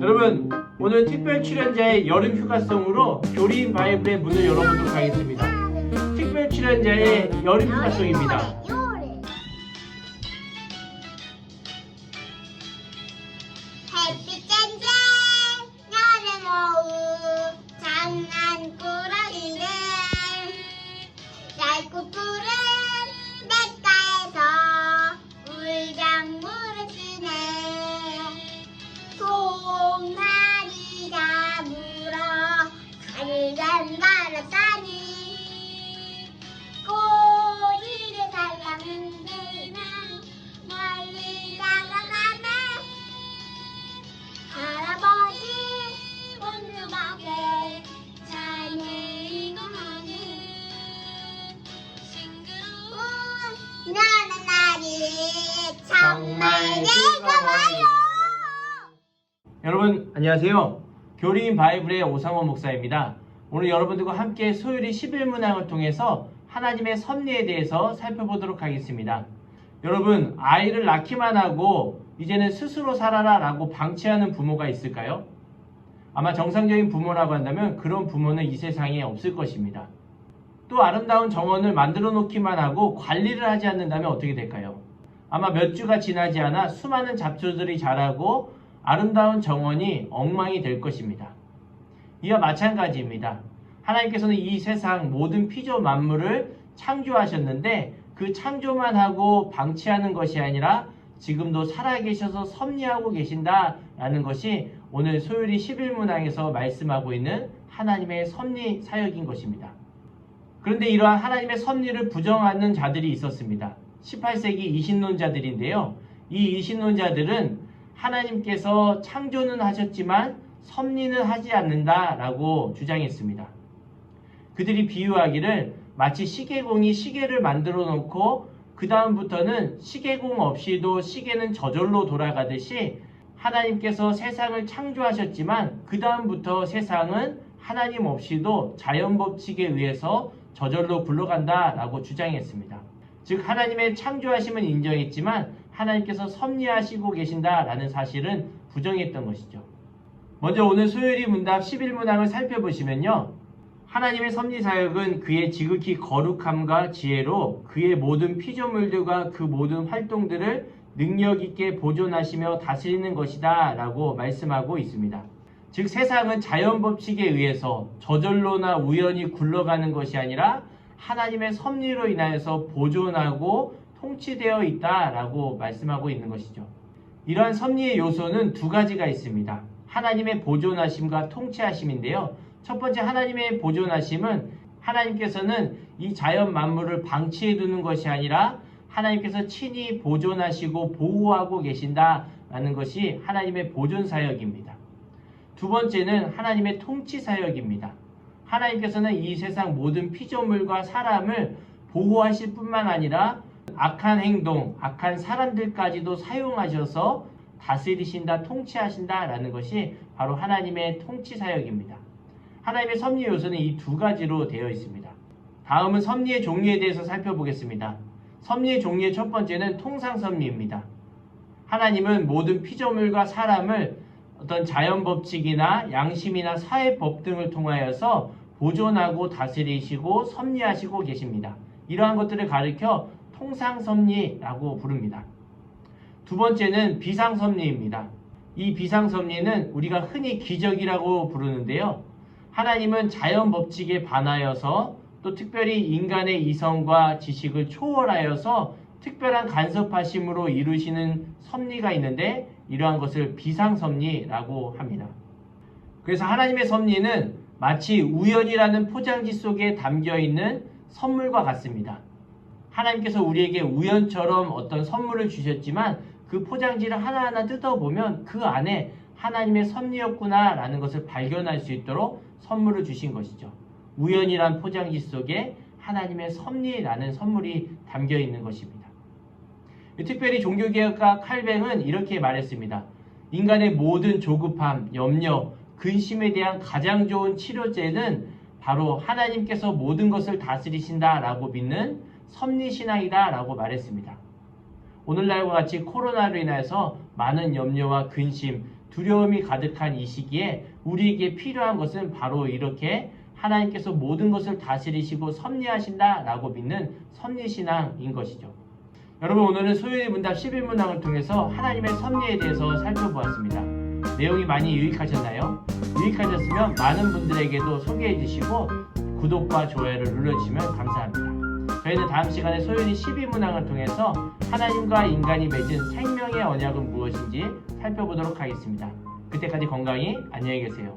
여러분, 오늘 특별 출연자의 여름 휴가송으로 교리인 바이블의 문을 열어보도록 하겠습니다. 특별 출연자의 여름 휴가송입니다. 햇빛 쨍쨍 여름 오후 장난꾸러기는 얇고 푸른 냇가에서 물장물을 쓰네. 송아리 잡으러 가을간 날았다니 꼬리를 달라는데나 멀리 나가가네. 할아버지 온누방에 자네이고 하는 싱그러운 나는 날이 정말 즐거워요. 여러분, 안녕하세요. 교리인 바이블의 오상원 목사입니다. 오늘 여러분들과 함께 소요리 11문항을 통해서 하나님의 섭리에 대해서 살펴보도록 하겠습니다. 여러분, 아이를 낳기만 하고 이제는 스스로 살아라 라고 방치하는 부모가 있을까요? 아마 정상적인 부모라고 한다면 그런 부모는 이 세상에 없을 것입니다. 또 아름다운 정원을 만들어 놓기만 하고 관리를 하지 않는다면 어떻게 될까요? 아마 몇 주가 지나지 않아 수많은 잡초들이 자라고 아름다운 정원이 엉망이 될 것입니다. 이와 마찬가지입니다. 하나님께서는 이 세상 모든 피조 만물을 창조하셨는데 그 창조만 하고 방치하는 것이 아니라 지금도 살아계셔서 섭리하고 계신다라는 것이 오늘 소요리 11문항에서 말씀하고 있는 하나님의 섭리 사역인 것입니다. 그런데 이러한 하나님의 섭리를 부정하는 자들이 있었습니다. 18세기 이신론자들인데요. 이 이신론자들은 하나님께서 창조는 하셨지만 섭리는 하지 않는다라고 주장했습니다. 그들이 비유하기를 마치 시계공이 시계를 만들어 놓고 그 다음부터는 시계공 없이도 시계는 저절로 돌아가듯이 하나님께서 세상을 창조하셨지만 그 다음부터 세상은 하나님 없이도 자연법칙에 의해서 저절로 굴러간다라고 주장했습니다. 즉 하나님의 창조하심은 인정했지만 하나님께서 섭리하시고 계신다라는 사실은 부정했던 것이죠. 먼저 오늘 소요리 문답 11문항을 살펴보시면요. 하나님의 섭리 사역은 그의 지극히 거룩함과 지혜로 그의 모든 피조물들과 그 모든 활동들을 능력 있게 보존하시며 다스리는 것이다 라고 말씀하고 있습니다. 즉 세상은 자연 법칙에 의해서 저절로나 우연히 굴러가는 것이 아니라 하나님의 섭리로 인하여서 보존하고 통치되어 있다라고 말씀하고 있는 것이죠. 이러한 섭리의 요소는 두 가지가 있습니다. 하나님의 보존하심과 통치하심인데요. 첫 번째 하나님의 보존하심은 하나님께서는 이 자연 만물을 방치해 두는 것이 아니라 하나님께서 친히 보존하시고 보호하고 계신다라는 것이 하나님의 보존 사역입니다. 두 번째는 하나님의 통치 사역입니다. 하나님께서는 이 세상 모든 피조물과 사람을 보호하실 뿐만 아니라 악한 행동, 악한 사람들까지도 사용하셔서 다스리신다, 통치하신다라는 것이 바로 하나님의 통치 사역입니다. 하나님의 섭리 요소는 이 두 가지로 되어 있습니다. 다음은 섭리의 종류에 대해서 살펴보겠습니다. 섭리의 종류의 첫 번째는 통상 섭리입니다. 하나님은 모든 피조물과 사람을 어떤 자연 법칙이나 양심이나 사회법 등을 통하여서 보존하고 다스리시고 섭리하시고 계십니다. 이러한 것들을 가리켜 통상섭리라고 부릅니다. 두 번째는 비상섭리입니다. 이 비상섭리는 우리가 흔히 기적이라고 부르는데요. 하나님은 자연 법칙에 반하여서 또 특별히 인간의 이성과 지식을 초월하여서 특별한 간섭하심으로 이루시는 섭리가 있는데 이러한 것을 비상섭리라고 합니다. 그래서 하나님의 섭리는 마치 우연이라는 포장지 속에 담겨있는 선물과 같습니다. 하나님께서 우리에게 우연처럼 어떤 선물을 주셨지만 그 포장지를 하나하나 뜯어보면 그 안에 하나님의 섭리였구나 라는 것을 발견할 수 있도록 선물을 주신 것이죠. 우연이란 포장지 속에 하나님의 섭리라는 선물이 담겨 있는 것입니다. 특별히 종교개혁가 칼뱅은 이렇게 말했습니다. 인간의 모든 조급함, 염려, 근심에 대한 가장 좋은 치료제는 바로 하나님께서 모든 것을 다스리신다라고 믿는 섭리신앙이다라고 말했습니다. 오늘날과 같이 코로나로 인해서 많은 염려와 근심, 두려움이 가득한 이 시기에 우리에게 필요한 것은 바로 이렇게 하나님께서 모든 것을 다스리시고 섭리하신다라고 믿는 섭리신앙인 것이죠. 여러분, 오늘은 소요리 문답 11문항을 통해서 하나님의 섭리에 대해서 살펴보았습니다. 내용이 많이 유익하셨나요? 유익하셨으면 많은 분들에게도 소개해 주시고 구독과 좋아요를 눌러주시면 감사합니다. 저희는 다음 시간에 소요리 12문항을 통해서 하나님과 인간이 맺은 생명의 언약은 무엇인지 살펴보도록 하겠습니다. 그때까지 건강히 안녕히 계세요.